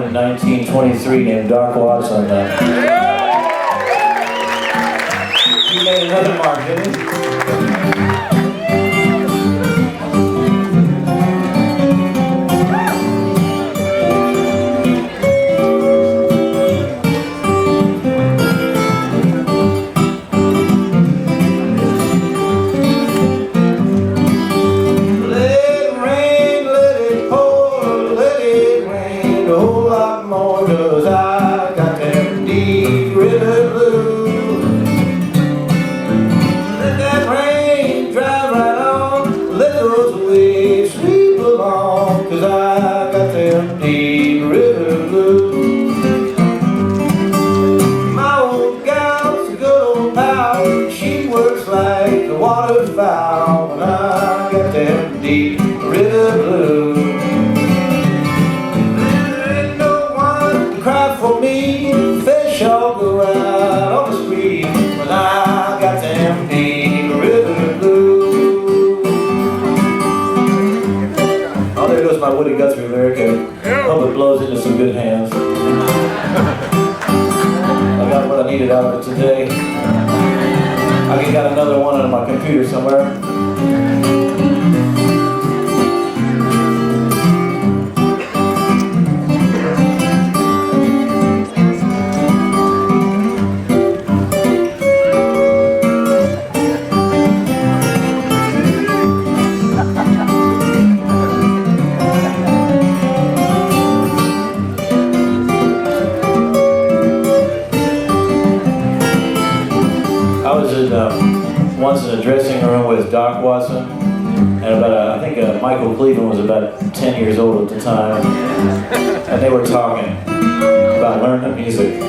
in 1923 named Doc Watson. He made another mark, didn't he? Waterfowl, when I got them deep river blues. There ain't no one to cry for me. Fish all go out on the street when I got them deep river blues. Oh, there goes my Woody Guthrie lyric. I hope it blows into some good hands. I got what I needed out of it today. I got another one on my computer somewhere. I was once in a dressing room with Doc Watson, and I think Michael Cleveland was about 10 years old at the time, and they were talking about learning music.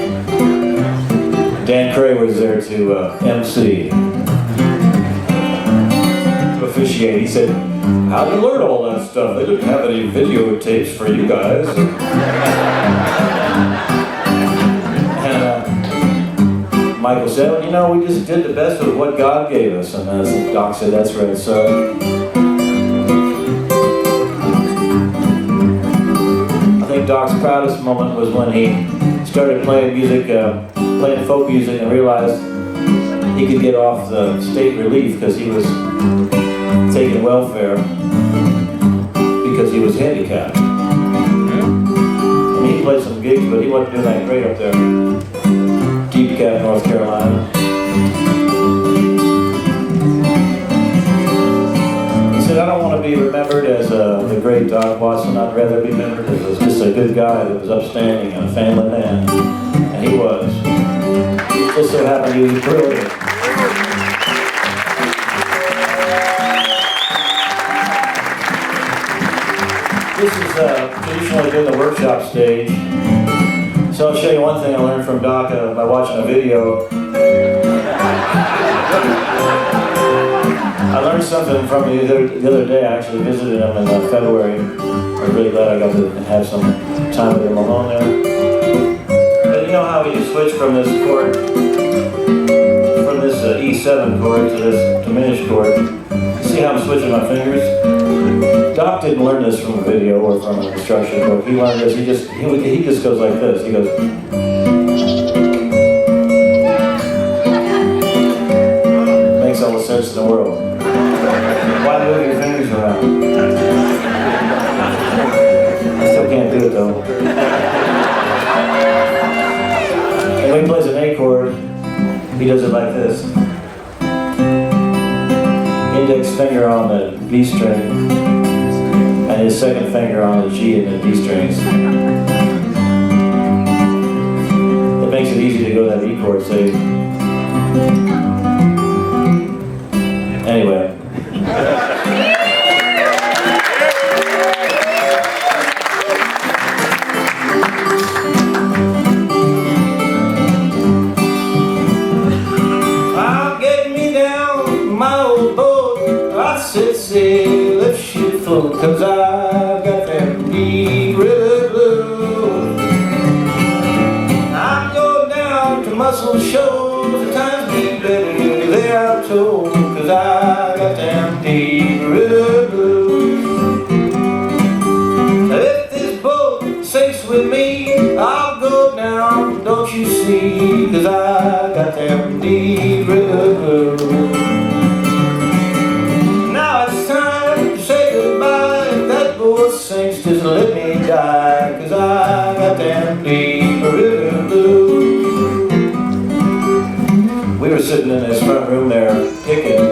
Dan Cray was there to MC, to officiate. He said, "How did you learn all that stuff? They didn't have any videotapes for you guys." Michael said, "Well, you know, we just did the best of what God gave us." And Doc said, "That's right, son." I think Doc's proudest moment was when he started playing music, playing folk music, and realized he could get off the state relief because he was taking welfare because he was handicapped. I mean, he played some gigs, but he wasn't doing that great up there. Deep Cap, North Carolina. He said, "I don't want to be remembered as the great Doc Watson. I'd rather be remembered as just a good guy that was upstanding and a family man." And he was. It just so happened he was brilliant. This is traditionally been the workshop stage. So I'll show you one thing I learned from Doc by watching a video. I learned something from him the other day. I actually visited him in February. I'm really glad I got to have some time with him alone there. But you know how you switch from this chord, from this E7 chord to this diminished chord? See how I'm switching my fingers? Doc didn't learn this from a video or from an instruction book. He learned this. He just goes like this. He goes. Makes all the sense in the world. Why move your fingers around? I still can't do it though. And when he plays an A chord, he does it like this. Index finger on the B string, and his second finger on the G and the D strings. It makes it easy to go to that E chord, say. Anyway. I'll get me down my old boat. I set sail if she float, 'cause I got that deep river blues. I go down to Muscle Shoals, the times be better there I'm told, 'cause I got that deep river blues. If this boat sinks with me, you see, 'cause I got them deep river blues. Now it's time to say goodbye. If that boat sinks, just let me die, 'cause I got them deep river blues. We were sitting in his front room there picking.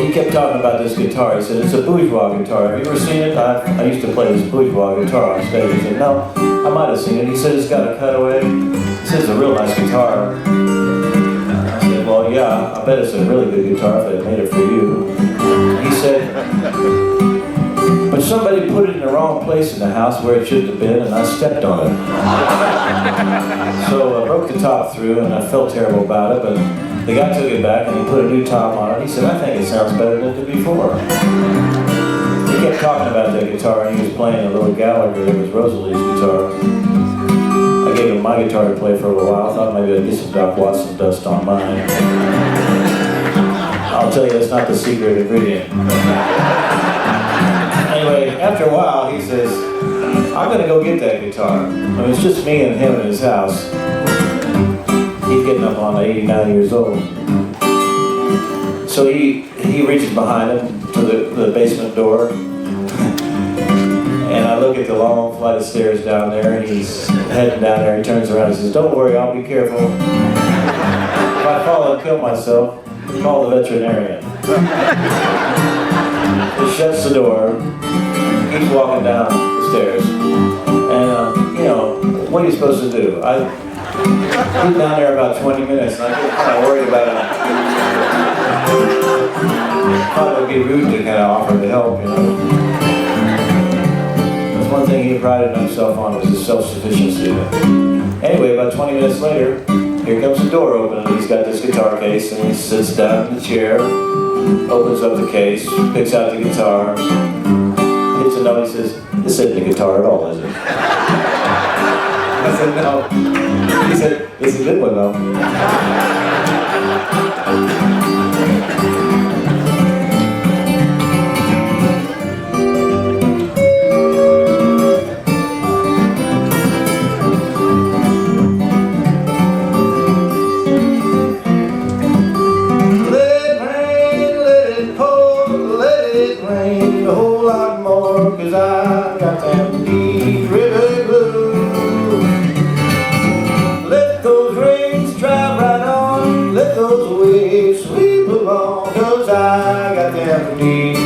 He kept talking about this guitar. He said, it's a bourgeois guitar. Have you ever seen it? I used to play this bourgeois guitar on stage. He said, no, I might have seen it. He said, it's got a cutaway. He said, it's a real nice guitar. I said, well, yeah, I bet it's a really good guitar if they made it for you. He said, but somebody put it in the wrong place in the house where it shouldn't have been, and I stepped on it. So I broke the top through, and I felt terrible about it, but the guy took it back and he put a new top on it. He said, I think it sounds better than it did before. He kept talking about that guitar, and he was playing a little Gallagher. It was Rosalie's guitar. I gave him my guitar to play for a little while. I thought maybe I'd get some Doc Watson dust on mine. I'll tell you, that's not the secret ingredient. Anyway, after a while, he says, I'm going to go get that guitar. I mean, it's just me and him in his house. He's getting up on 89 years old. So he reaches behind him to the basement door. And I look at the long flight of stairs down there, and he's heading down there. He turns around and says, don't worry, I'll be careful. If I fall and kill myself, call the veterinarian. He shuts the door, keeps walking down the stairs. And, you know, what are you supposed to do? He's down there about 20 minutes, and I get kind of worried about it. I thought it would be rude to kind of offer to help, you know. That's one thing he prided himself on, was his self-sufficiency. Anyway, about 20 minutes later, here comes the door open, and he's got this guitar case, and he sits down in the chair, opens up the case, picks out the guitar, hits a note, he says, this isn't a guitar at all, is it? I said, no. He said, it's a good one though. Let it rain, let it pour, let it rain a whole lot more, 'cause I got that deep river blues. Let those waves sweep along, 'cause I got them deep